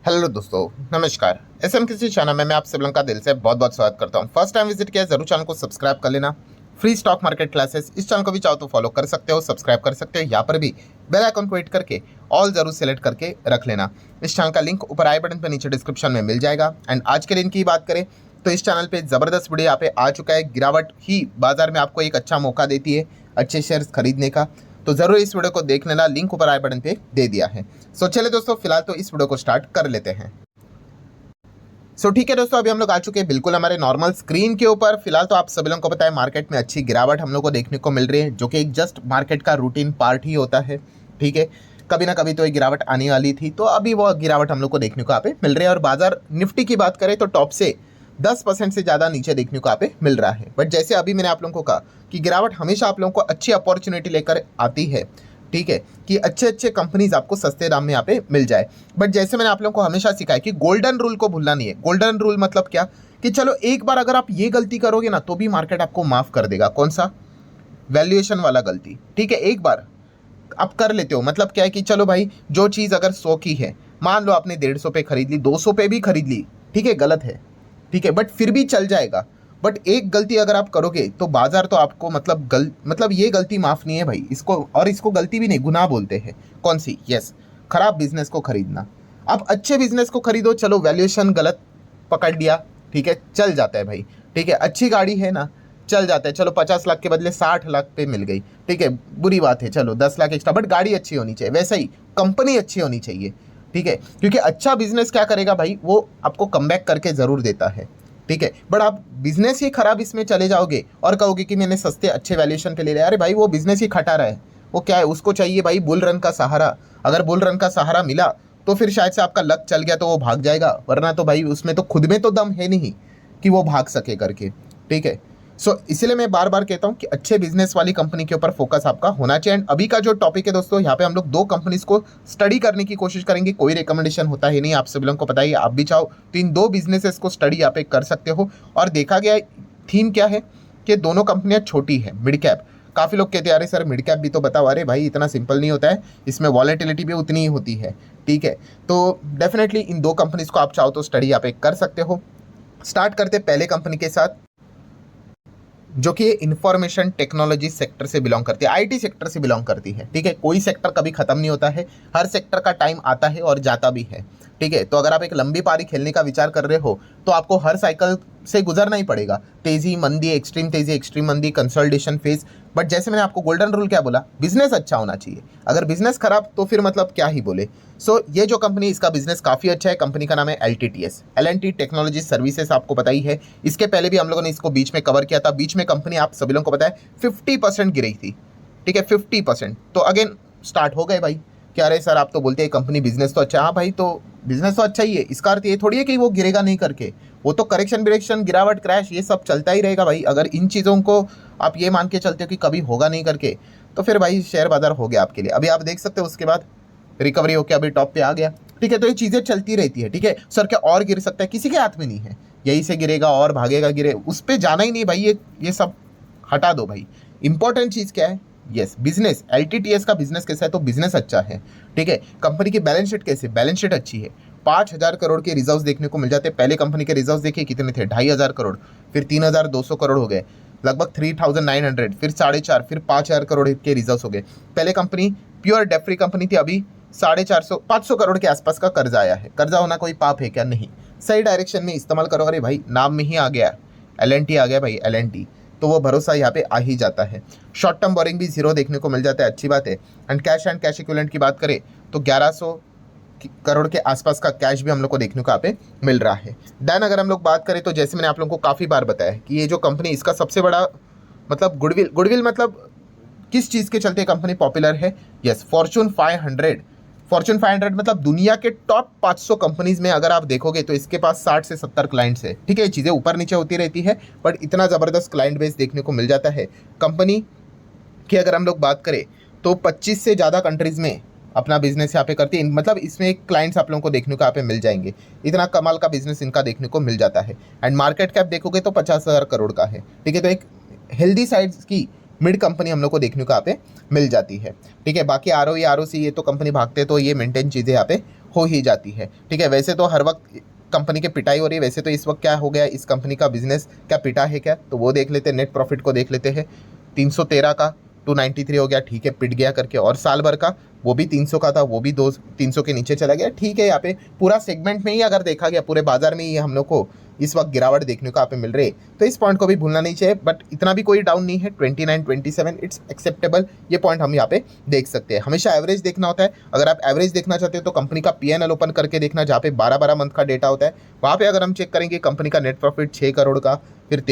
Hello दोस्तों, नमस्कार। SM किसी चैनल में मैं आप सब लोगों का दिल से बहुत बहुत स्वागत करता हूं। फर्स्ट टाइम विजिट किया जरूर चैनल को सब्सक्राइब कर लेना। फ्री स्टॉक मार्केट क्लासेस इस चैनल को भी चाहो तो फॉलो कर सकते हो, सब्सक्राइब कर सकते हो। यहाँ पर भी बेल आइकन को हिट करके ऑल जरूर सेलेक्ट करके रख लेना। इस चैनल का लिंक ऊपर आई बटन पर नीचे डिस्क्रिप्शन में मिल जाएगा। एंड आज के दिन की बात करें तो इस चैनल पर जबरदस्त वीडियो यहाँ पे आ चुका है। गिरावट ही बाजार में आपको एक अच्छा मौका देती है अच्छे शेयर्स खरीदने का, तो जरूर इस वीडियो को देख लेना। लिंक ऊपर आई बटन पे दे दिया है। सो चले दोस्तों, फिलहाल तो इस वीडियो को स्टार्ट कर लेते हैं। ठीक है दोस्तों, अभी हम लोग आ चुके हैं बिल्कुल हमारे नॉर्मल स्क्रीन के ऊपर। फिलहाल तो आप सभी लोगों को पता है मार्केट में अच्छी गिरावट हम लोग को देखने को मिल रही है, जो कि एक जस्ट मार्केट का रूटीन पार्ट ही होता है। ठीक है, कभी ना कभी तो ये गिरावट आने वाली थी, तो अभी वो गिरावट हम लोग को देखने को यहाँ पे मिल रही है। और बाजार निफ्टी की बात करें तो टॉप से 10% से ज़्यादा नीचे देखने को यहाँ पे मिल रहा है। बट जैसे अभी मैंने आप लोगों को कहा कि गिरावट हमेशा आप लोगों को अच्छी अपॉर्चुनिटी लेकर आती है। ठीक है, कि अच्छे अच्छे कंपनीज आपको सस्ते दाम में यहाँ पे मिल जाए। बट जैसे मैंने आप लोगों को हमेशा सिखाया कि गोल्डन रूल को भूलना नहीं है। गोल्डन रूल मतलब क्या, कि चलो एक बार अगर आप ये गलती करोगे ना तो भी मार्केट आपको माफ कर देगा। कौन सा? वैल्यूएशन वाला गलती। ठीक है, एक बार आप कर लेते हो, मतलब क्या है कि चलो भाई जो चीज़ अगर 100 की है, मान लो आपने 150 पे खरीद ली, 200 पे भी खरीद ली, ठीक है, गलत है, ठीक है, बट फिर भी चल जाएगा। बट एक गलती अगर आप करोगे तो बाजार तो आपको मतलब ये गलती माफ नहीं है भाई इसको, और इसको गलती भी नहीं गुनाह बोलते हैं। कौन सी? यस, खराब बिजनेस को खरीदना। आप अच्छे बिजनेस को खरीदो, चलो वैल्यूएशन गलत पकड़ लिया, ठीक है, चल जाता है भाई। ठीक है, अच्छी गाड़ी है ना, चल जाता है, चलो 50 लाख के बदले 60 लाख पे मिल गई, ठीक है, बुरी बात है, चलो 10 लाख एक्स्ट्रा, बट गाड़ी अच्छी होनी चाहिए। वैसा ही कंपनी अच्छी होनी चाहिए। ठीक है, क्योंकि अच्छा बिजनेस क्या करेगा भाई, वो आपको कमबैक करके जरूर देता है। ठीक है, बट आप बिजनेस ही खराब इसमें चले जाओगे और कहोगे कि मैंने सस्ते अच्छे वैल्यूएशन पे ले लिया, अरे भाई वो बिजनेस ही खटा रहा है। वो क्या है, उसको चाहिए भाई बुल रन का सहारा। अगर बुल रन का सहारा मिला तो फिर शायद से आपका लक चल गया तो वो भाग जाएगा, वरना तो भाई उसमें तो खुद में तो दम है नहीं कि वो भाग सके करके। ठीक है, इसलिए मैं बार बार कहता हूँ कि अच्छे बिजनेस वाली कंपनी के ऊपर फोकस आपका होना चाहिए। एंड अभी का जो टॉपिक है दोस्तों, यहाँ पे हम लोग दो कंपनीज को स्टडी करने की कोशिश करेंगे। कोई रिकमेंडेशन होता है नहीं, आप सभी लोगों को पता ही, आप भी चाहो तो इन दो बिजनेसेस को स्टडी यहाँ पे कर सकते हो। और देखा गया थीम क्या है कि दोनों कंपनियां छोटी है, मिड कैप। काफ़ी लोग कहते हैं अरे सर मिड कैप भी तो बताओ, अरे भाई इतना सिंपल नहीं होता है, इसमें वॉलेटिलिटी भी उतनी ही होती है। ठीक है, तो डेफिनेटली इन दो कंपनीज को आप चाहो तो स्टडी यहाँ पे कर सकते हो। स्टार्ट करते पहले कंपनी के साथ, जो कि इंफॉर्मेशन टेक्नोलॉजी सेक्टर से बिलोंग करती है, आईटी सेक्टर से बिलोंग करती है। ठीक है, कोई सेक्टर कभी खत्म नहीं होता है, हर सेक्टर का टाइम आता है और जाता भी है। ठीक है, तो अगर आप एक लंबी पारी खेलने का विचार कर रहे हो तो आपको हर साइकिल से गुजरना ही पड़ेगा। तेजी, मंदी, एक्सट्रीम तेजी, एक्सट्रीम मंदी, कंसोलिडेशन फेज। बट जैसे मैंने आपको गोल्डन रूल क्या बोला, बिजनेस अच्छा होना चाहिए। अगर बिजनेस खराब तो फिर मतलब क्या ही बोले। ये जो कंपनी, इसका बिजनेस काफ़ी अच्छा है। कंपनी का नाम है LTTS, L&T टेक्नोलॉजी सर्विसेज। आपको पता ही है, इसके पहले भी हम लोगों ने इसको बीच में कवर किया था। बीच में कंपनी आप सभी लोगों को पता है 50% गिरी थी। ठीक है, 50%। तो अगेन स्टार्ट हो गए भाई कि अरे सर आप तो बोलते हैं कंपनी बिजनेस तो अच्छा है। हाँ भाई, तो बिजनेस तो अच्छा ही है, इसका अर्थ ये थोड़ी है कि वो गिरेगा नहीं करके। वो तो करेक्शन बिरेक्शन, गिरावट, क्रैश, ये सब चलता ही रहेगा भाई। अगर इन चीज़ों को आप ये मान के चलते हो कि कभी होगा नहीं करके, तो फिर भाई शेयर बाजार हो गया आपके लिए। अभी आप देख सकते हो उसके बाद रिकवरी होकर अभी टॉप पे आ गया। ठीक है, तो ये चीज़ें चलती रहती है। ठीक है सर, क्या और गिर सकता है? किसी के हाथ में नहीं है, यही से गिरेगा और भागेगा, गिरे, उस पर जाना ही नहीं भाई। ये सब हटा दो भाई। इंपॉर्टेंट चीज़ क्या है? Yes, business. LTTS का बिजनेस कैसा है? तो बिजनेस अच्छा है। ठीक है, कंपनी की बैलेंस शीट कैसे? बैलेंस शीट अच्छी है। 5,000 करोड़ के रिजर्व्स देखने को मिल जाते हैं। पहले कंपनी के रिजर्व्स देखिए कितने थे, 2,500 करोड़, फिर 3,200 करोड़ हो गए, लगभग 3,900, फिर 4,500, फिर 5,000 करोड़ के रिजर्व्स हो गए। पहले company pure debt free company थी, अभी 450 500 करोड़ के आसपास का कर्जा आया है। कर्जा होना कोई पाप है क्या? नहीं, सही डायरेक्शन में इस्तेमाल करो। अरे भाई नाम में ही आ गया, L&T आ गया भाई, L&T, तो वो भरोसा यहाँ पे आ ही जाता है। शॉर्ट टर्म बोरिंग भी जीरो देखने को मिल जाता है, अच्छी बात है। एंड कैश इक्विवेलेंट की बात करें तो 1100 करोड़ के आसपास का कैश भी हम लोग को देखने को यहाँ पे मिल रहा है। देन अगर हम लोग बात करें तो जैसे मैंने आप लोगों को काफ़ी बार बताया कि ये जो कंपनी, इसका सबसे बड़ा मतलब गुडविल मतलब किस चीज़ के चलते कंपनी पॉपुलर है? यस, फॉर्चून 500 मतलब दुनिया के टॉप 500 कंपनीज में अगर आप देखोगे तो इसके पास 60 से 70 क्लाइंट्स है। ठीक है, ये चीज़ें ऊपर नीचे होती रहती है, बट इतना ज़बरदस्त क्लाइंट बेस देखने को मिल जाता है कंपनी की। अगर हम लोग बात करें तो 25 से ज़्यादा कंट्रीज़ में अपना बिजनेस यहाँ पे करती है, मतलब इसमें एक क्लाइंट्स आप लोगों को देखने को यहाँ पे मिल जाएंगे। इतना कमाल का बिजनेस इनका देखने को मिल जाता है। एंड मार्केट कैप देखोगे तो 50,000 करोड़ का है। ठीक है, तो एक हेल्दी साइज की मिड कंपनी हम लोग को देखने को यहाँ पे मिल जाती है। ठीक है, बाकी ROE ROC ये तो कंपनी भागते तो ये मेंटेन चीज़ें यहाँ पे हो ही जाती है। ठीक है, वैसे तो हर वक्त कंपनी के पिटाई हो रही है, वैसे तो इस वक्त क्या हो गया, इस कंपनी का बिजनेस क्या पिटा है क्या, तो वो देख लेते हैं, नेट प्रॉफिट को देख लेते हैं। 313 का 293 हो गया, ठीक है, पिट गया करके। और साल भर का वो भी 300 का था, वो भी 300 के नीचे चला गया। ठीक है, यहाँ पे पूरा सेगमेंट में ही अगर देखा गया, पूरे बाजार में ही हम लोग को इस वक्त गिरावट देखने को यहाँ पे मिल रही है, तो इस पॉइंट को भी भूलना नहीं चाहिए। बट इतना भी कोई डाउन नहीं है, 29 27 इट्स एक्सेप्टेबल, ये पॉइंट हम यहाँ पे देख सकते हैं। हमेशा एवरेज देखना होता है। अगर आप एवरेज देखना चाहते हो तो कंपनी का PNL ओपन करके देखना, जहाँ पे 12 मंथ का डेटा होता है। वहाँ पे अगर हम चेक करेंगे कंपनी का नेट प्रॉफिट 6 करोड़ का, फिर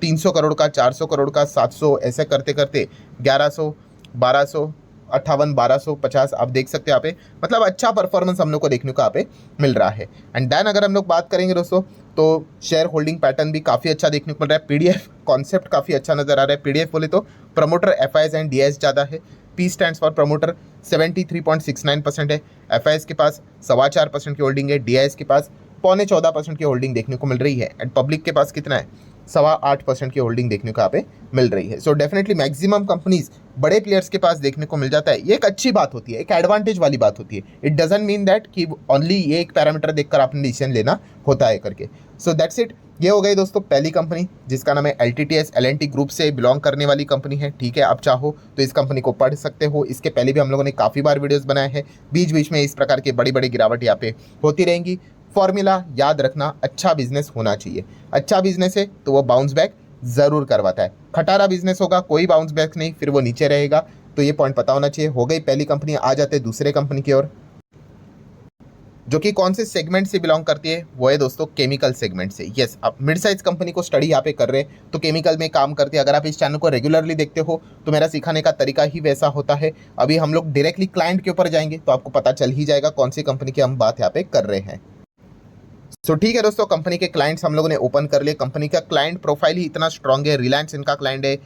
300 करोड़ का, 400 करोड़ का, 700, ऐसे करते करते 1100, 1200, 58, 1250 आप देख सकते हैं यहाँ पे। मतलब अच्छा परफॉर्मेंस हम लोग को देखने को यहाँ पे मिल रहा है। एंड देन अगर हम लोग बात करेंगे दोस्तों, तो शेयर होल्डिंग पैटर्न भी काफ़ी अच्छा देखने को मिल रहा है। PDF कॉन्सेप्ट काफ़ी अच्छा नजर आ रहा है। PDF बोले तो प्रमोटर FIs एंड DIs ज़्यादा है। P स्टैंड्स फॉर प्रमोटर 73.69% है। FIs के पास 4.25% की होल्डिंग है। DIs के पास 14.25% की होल्डिंग देखने को मिल रही है। एंड पब्लिक के पास कितना है, 8.25% की होल्डिंग देखने को यहाँ पे मिल रही है। सो डेफिनेटली मैक्सिमम कंपनीज बड़े प्लेयर्स के पास देखने को मिल जाता है। ये एक अच्छी बात होती है, एक एडवांटेज वाली बात होती है। इट डजंट मीन दैट कि ओनली ये एक पैरामीटर देखकर आपने डिसीजन लेना होता है करके। So that's it. ये हो गई दोस्तों पहली कंपनी, जिसका नाम है LTTS, L&T ग्रुप से बिलोंग करने वाली कंपनी है। ठीक है, आप चाहो तो इस कंपनी को पढ़ सकते हो। इसके पहले भी हम लोगों ने काफ़ी बार वीडियोस बनाए हैं। बीच बीच में इस प्रकार की बड़ी बड़ी गिरावट यहाँ पे होती रहेंगी। फॉर्मूला याद रखना, अच्छा बिजनेस होना चाहिए। अच्छा बिजनेस है तो वो बाउंस बैक जरूर करवाता है। खटारा बिजनेस होगा, कोई बाउंस बैक नहीं, फिर वो नीचे रहेगा। तो ये पॉइंट पता होना चाहिए। हो गई पहली कंपनी। आ जाते हैं दूसरे कंपनी की ओर, जो कि कौन से सेगमेंट से बिलोंग करती है, वो है दोस्तों केमिकल सेगमेंट से। यस, आप मिड साइज कंपनी को स्टडी यहाँ पे कर रहे हैं तो केमिकल में काम करती है। अगर आप इस चैनल को रेगुलरली देखते हो तो मेरा सिखाने का तरीका ही वैसा होता है। अभी हम लोग डायरेक्टली क्लाइंट के ऊपर जाएंगे तो आपको पता चल ही जाएगा कौन सी कंपनी की हम बात यहाँ पे कर रहे हैं। सो ठीक है दोस्तों, कंपनी के क्लाइंट्स हम लोगों ने ओपन कर लिए। कंपनी का क्लाइंट प्रोफाइल ही इतना स्ट्रांग है। रिलायंस इनका क्लाइंट है,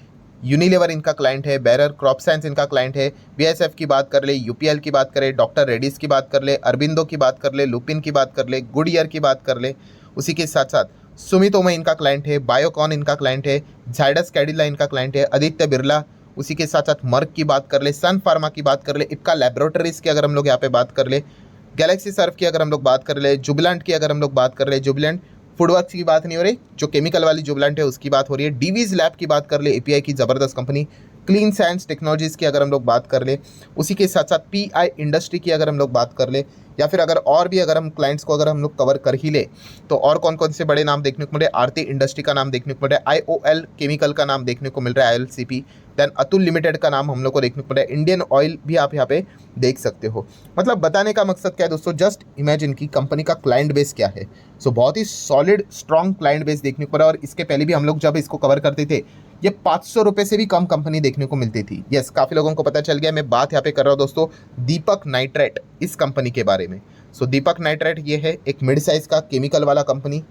यूनिलीवर इनका क्लाइंट है, बैरर क्रॉप साइंस इनका क्लाइंट है, BASF की बात कर ले, UPL की बात करें, डॉक्टर रेड्डीज की बात कर ले, अरबिंदो की बात कर ले, लुपिन की बात कर ले, गुडईयर की बात कर ले। उसी के साथ साथ सुमितोमो इनका क्लाइंट है, बायोकॉन इनका क्लाइंट है, जायडस कैडिला इनका क्लाइंट है, आदित्य बिरला, उसी के साथ साथ मर्क की बात कर ले, सन फार्मा की बात कर ले, इप्का लैबोरेटरीज की अगर हम लोग यहाँ पे बात कर ले, गैलेक्सी सर्फ की अगर हम लोग बात कर ले, जुबिलेंट की अगर हम लोग बात कर ले, जुबिलेंट फूडवर्क्स की बात नहीं हो रही, जो केमिकल वाली जुबिलेंट है उसकी बात हो रही है। डीवीज लैब की बात कर ले, API की ज़बरदस्त कंपनी, क्लीन साइंस टेक्नोलॉजीज़ की अगर हम लोग बात कर ले, उसी के साथ साथ PI इंडस्ट्री की अगर हम लोग बात कर ले, या फिर अगर और भी अगर हम क्लाइंट्स को अगर हम लोग कवर कर ही ले तो और कौन कौन से बड़े नाम देखने को मिल रहे हैं। आरती इंडस्ट्री का नाम देखने को मिल रहा है, IOL केमिकल का नाम देखने को मिल रहा है, ILCP, देन अतुल लिमिटेड का नाम हम लोग को देखने को मिल रहा है, इंडियन ऑयल भी आप यहाँ पे देख सकते हो। मतलब बताने का मकसद क्या है दोस्तों, जस्ट इमेजिन की कंपनी का क्लाइंट बेस क्या है। सो बहुत ही सॉलिड स्ट्रॉन्ग क्लाइंट बेस देखने को मिला। और इसके पहले भी हम लोग जब इसको कवर करते थे, ये 500 रुपये से भी कम कंपनी देखने को मिलती थी। यस, काफ़ी लोगों को पता चल गया। मैं बात यहाँ पे कर रहा हूँ दोस्तों दीपक नाइट्रेट इस कंपनी के बारे में। सो दीपक नाइट्रेट ये है एक मिड साइज का केमिकल वाला कंपनी,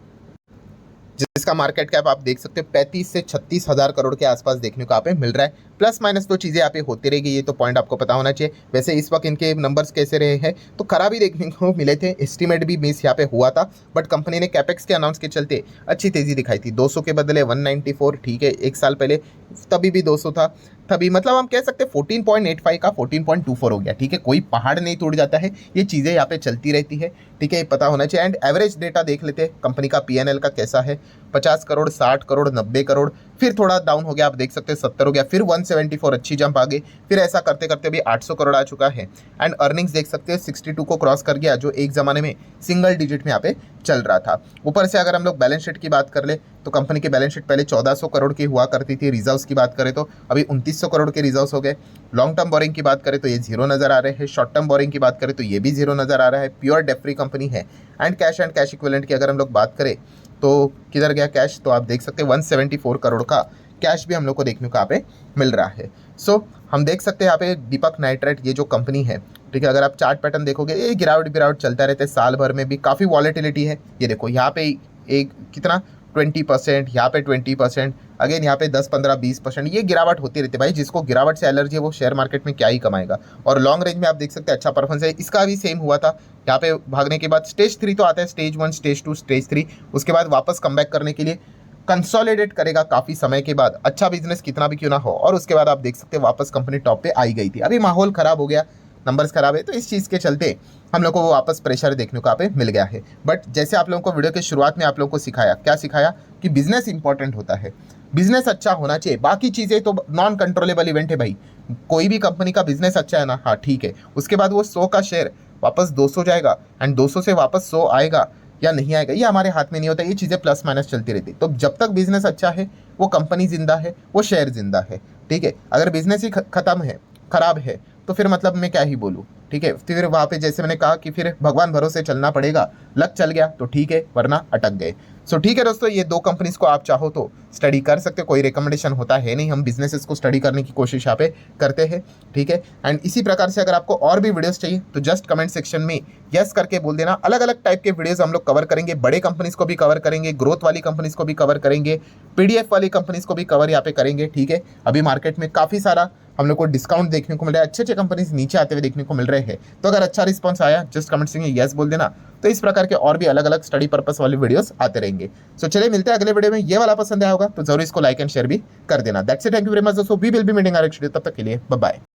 जिसका मार्केट कैप आप देख सकते हो 35 से 36 हज़ार करोड़ के आसपास देखने को यहाँ पे मिल रहा है। प्लस माइनस तो चीज़ें यहाँ पे होती रहेगी, ये तो पॉइंट आपको पता होना चाहिए। वैसे इस वक्त इनके नंबर्स कैसे रहे हैं तो खराब ही देखने को मिले थे, एस्टीमेट भी मिस यहाँ पे हुआ था। बट कंपनी ने कैपेक्स के अनाउंस के चलते अच्छी तेज़ी दिखाई थी। 200 के बदले 194, ठीक है, एक साल पहले तभी भी 200 था, तभी मतलब हम कह सकते हैं 14.85 का 14.24 हो गया। ठीक है, कोई पहाड़ नहीं टूट जाता है, ये चीज़ें यहाँ पे चलती रहती है। ठीक है, ये पता होना चाहिए। एंड एवरेज डेटा देख लेते हैं कंपनी का PNL का कैसा है। 50 करोड़, 60 करोड़, 90 करोड़, फिर थोड़ा डाउन हो गया, आप देख सकते हैं 70 हो गया, फिर 174, अच्छी जंप आ गई, फिर ऐसा करते करते भी 800 करोड़ आ चुका है। एंड अर्निंग्स देख सकते हैं 62 को क्रॉस कर गया, जो एक ज़माने में सिंगल डिजिट में यहाँ पे चल रहा था। ऊपर से अगर हम लोग बैलेंस शीट की बात कर ले तो कंपनी की बैलेंस शीट पहले 1400 करोड़ की हुआ करती थी। रिजर्व्स की बात करें तो अभी 2900 करोड़ के रिजर्व्स हो गए। लॉन्ग टर्म बोरिंग की बात करें तो ये जीरो नज़र आ रहे हैं। शॉर्ट टर्म बोरिंग की बात करें तो ये भी जीरो नज़र आ रहा है। प्योर डेट फ्री कंपनी है। एंड कैश इक्विवेलेंट की अगर हम लोग बात करें तो किधर गया कैश, तो आप देख सकते हैं 174 करोड़ का कैश भी हम लोग को देखने को यहाँ पे मिल रहा है। सो हम देख सकते हैं यहाँ पे दीपक नाइट्रेट ये जो कंपनी है, ठीक है, अगर आप चार्ट पैटर्न देखोगे ये गिरावट चलता रहता है। साल भर में भी काफ़ी वॉलेटिलिटी है। ये देखो यहाँ पे एक कितना 20%, यहाँ पे 20%, अगेन यहाँ पे 10, 15, 20%, ये गिरावट होती रहती है। भाई जिसको गिरावट से एलर्जी है वो शेयर मार्केट में क्या ही कमाएगा। और लॉन्ग रेंज में आप देख सकते हैं अच्छा परफॉर्मेंस है। इसका भी सेम हुआ था, यहाँ पे भागने के बाद स्टेज 3 तो आता है, स्टेज 1, स्टेज 2, स्टेज 3, उसके बाद वापस कमबैक करने के लिए कंसोलिडेट करेगा काफ़ी समय के बाद, अच्छा बिजनेस कितना भी क्यों ना हो, और उसके बाद आप देख सकते हैं वापस कंपनी टॉप पे आई गई थी। अभी माहौल ख़राब हो गया, नंबर्स खराब है, तो इस चीज़ के चलते हम लोग को वो वापस प्रेशर देखने को यहाँ पे मिल गया है। बट जैसे आप लोगों को वीडियो के शुरुआत में आप लोगों को सिखाया, क्या सिखाया कि बिजनेस इंपॉर्टेंट होता है, बिजनेस अच्छा होना चाहिए, बाकी चीज़ें तो नॉन कंट्रोलेबल इवेंट है भाई। कोई भी कंपनी का बिजनेस अच्छा है ना, हाँ ठीक है, उसके बाद वो 100 का शेयर वापस 200 जाएगा एंड 200 से वापस 100 आएगा या नहीं आएगा, ये हमारे हाथ में नहीं होता, ये चीज़ें प्लस माइनस चलती रहती। तो जब तक बिजनेस अच्छा है, वो कंपनी जिंदा है, वो शेयर जिंदा है, ठीक है। अगर बिजनेस ही खत्म है, खराब है, तो फिर मतलब मैं क्या ही बोलूँ, ठीक है। फिर वहाँ पे जैसे मैंने कहा कि फिर भगवान भरोसे चलना पड़ेगा, लक चल गया तो ठीक है, वरना अटक गए। सो ठीक है दोस्तों, ये 2 कंपनीज को आप चाहो तो स्टडी कर सकते हो, कोई रिकमेंडेशन होता है नहीं, हम बिजनेसेस को स्टडी करने की कोशिश यहाँ पे करते हैं, ठीक है। एंड इसी प्रकार से अगर आपको और भी वीडियोस चाहिए तो जस्ट कमेंट सेक्शन में यस करके बोल देना। अलग अलग टाइप के वीडियोस हम लोग कवर करेंगे, बड़े कंपनीज को भी कवर करेंगे, ग्रोथ वाली कंपनीज को भी कवर करेंगे, पीडीएफ वाली कंपनीज को भी कवर यहाँ पे करेंगे, ठीक है। अभी मार्केट में काफ़ी सारा हम लोग को डिस्काउंट देखने को मिल रहा है, अच्छे अच्छे कंपनीज नीचे आते हुए देखने को मिल रहे हैं। तो अगर अच्छा रिस्पॉन्स आया जस्ट कमेंट सेक्शन में यस बोल देना। तो इस प्रकार के और भी अलग अलग स्टडी पर्पस वाली वीडियोस आते रहेंगे। सो चलिए मिलते हैं अगले वीडियो में। ये वाला पसंद आया होगा तो जरूर इसको लाइक एंड शेयर भी कर देना। That's it, thank you very much दोस्तों, we will be meeting next video, तब तक के लिए बाय बाय।